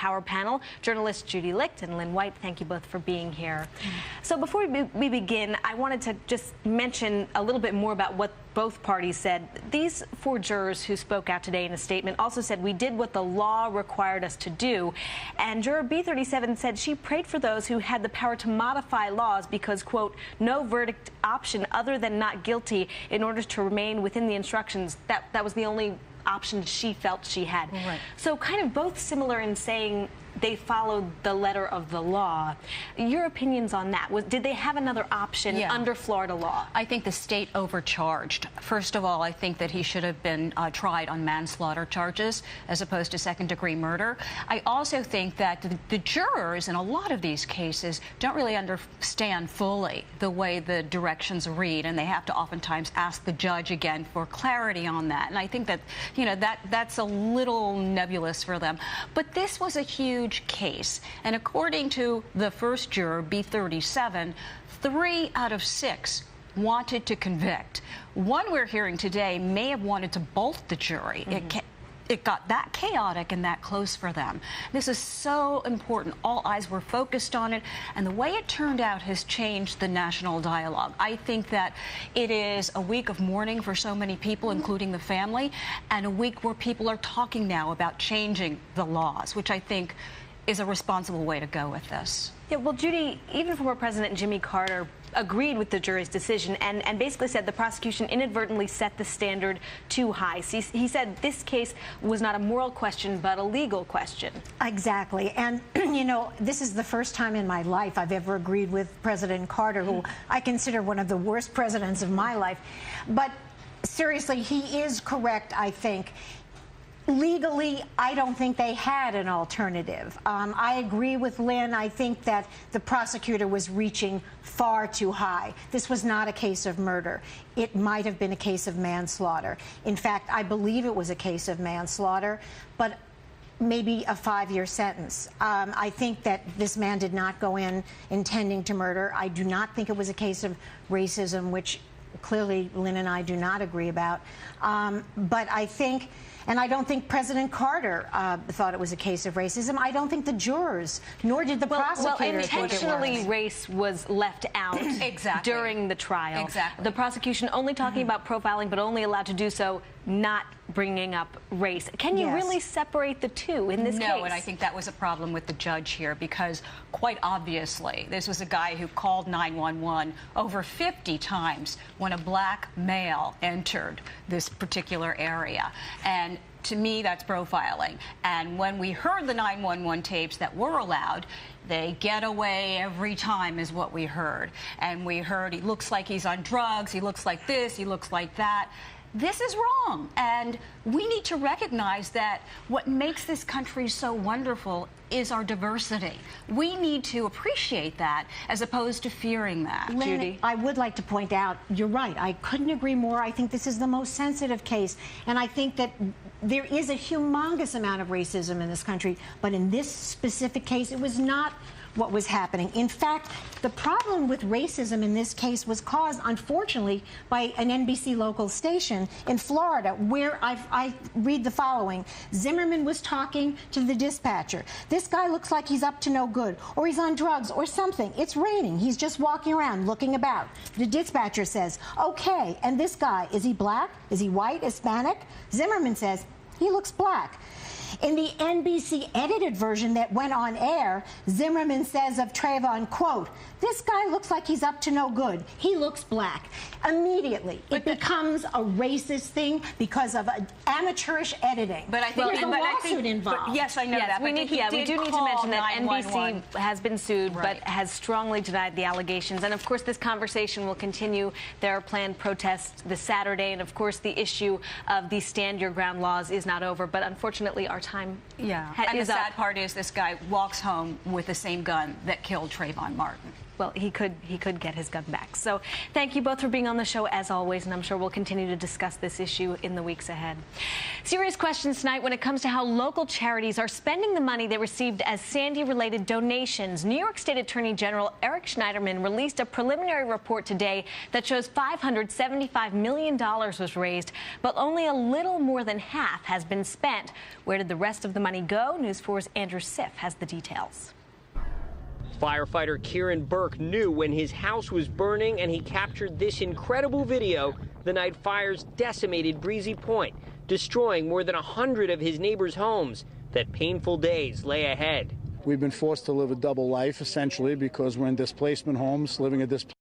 Power panel, journalists Judy Licht and Lynn White. Thank you both for being here. So before we begin, I wanted to just mention a little bit more about what both parties said. These 4 jurors who spoke out today in a statement also said, "We did what the law required us to do." And juror B37 said she prayed for those who had the power to modify laws because, quote, no verdict option other than not guilty in order to remain within the instructions. That was the only option she felt she had. Right. So kind of both similar in saying they followed the letter of the law. Your opinions on that? Did they have another option under Florida law? I think the state overcharged. First of all, I think that he should have been tried on manslaughter charges as opposed to second-degree murder. I also think that the jurors in a lot of these cases don't really understand fully the way the directions read, and they have to oftentimes ask the judge again for clarity on that. And I think that, you know, that's a little nebulous for them. But this was a huge case, and according to the first juror, B37, 3 out of 6 wanted to convict. One we're hearing today may have wanted to bolt the jury. It got that chaotic and that close for them. This is so important. All eyes were focused on it, and the way it turned out has changed the national dialogue. I think that it is a week of mourning for so many people, including the family, and a week where people are talking now about changing the laws, which I think is a responsible way to go with this. Yeah, well, Judy, even former President Jimmy Carter agreed with the jury's decision and basically said the prosecution inadvertently set the standard too high. He said this case was not a moral question, but a legal question. Exactly. And, you know, this is the first time in my life I've ever agreed with President Carter, who I consider one of the worst presidents of my life. But seriously, he is correct, I think. Legally, I don't think they had an alternative. I agree with Lynn. I think that the prosecutor was reaching far too high. This was not a case of murder. It might have been a case of manslaughter. In fact, I believe it was a case of manslaughter, but maybe a 5-year sentence. I think that this man did not go in intending to murder. I do not think it was a case of racism, which clearly Lynn and I do not agree about. But I think, and I don't think President Carter thought it was a case of racism. I don't think the jurors, nor did the prosecutors. Well, intentionally, race was left out during the trial. The prosecution only talking about profiling, but only allowed to do so not bringing up race. Can you really separate the two in this case? No, and I think that was a problem with the judge here, because quite obviously this was a guy who called 911 over 50 times when a black male entered this particular area. And to me, that's profiling. And when we heard the 911 tapes that were allowed, they get away every time is what we heard. And we heard he looks like he's on drugs, he looks like this, he looks like that. This is wrong, and we need to recognize that what makes this country so wonderful is our diversity. We need to appreciate that as opposed to fearing that. Lynn, Judy? I would like to point out, you're right, I couldn't agree more. I think this is the most sensitive case, and I think that there is a humongous amount of racism in this country, but in this specific case, it was not what was happening. In fact, the problem with racism in this case was caused, unfortunately, by an NBC local station in Florida, where I read the following. Zimmerman was talking to the dispatcher. This guy looks like he's up to no good, or he's on drugs, or something. It's raining. He's just walking around, looking about. The dispatcher says, okay, and this guy, is he black? Is he white, Hispanic? Zimmerman says, he looks black. In the NBC edited version that went on air, Zimmerman says of Trayvon, quote, this guy looks like he's up to no good. He looks black. Immediately, it becomes a racist thing because of amateurish editing. But I think there's a lawsuit involved. Yes, I know that. We do need to mention that NBC has been sued, Right. but has strongly denied the allegations. And of course, this conversation will continue. There are planned protests this Saturday, and of course, the issue of the stand your ground laws is not over. But unfortunately, our time and the sad part is this guy walks home with the same gun that killed Trayvon Martin. well, he could get his gun back. So thank you both for being on the show as always, and I'm sure we'll continue to discuss this issue in the weeks ahead. Serious questions tonight when it comes to how local charities are spending the money they received as Sandy-related donations. New York State Attorney General Eric Schneiderman released a preliminary report today that shows $575 million was raised, but only a little more than half has been spent. Where did the rest of the money go? News 4's Andrew Siff has the details. Firefighter Kieran Burke knew when his house was burning, and he captured this incredible video the night fires decimated Breezy Point, destroying more than 100 of his neighbors' homes. That painful days lay ahead. We've been forced to live a double life, essentially, because we're in displacement homes, living a displacement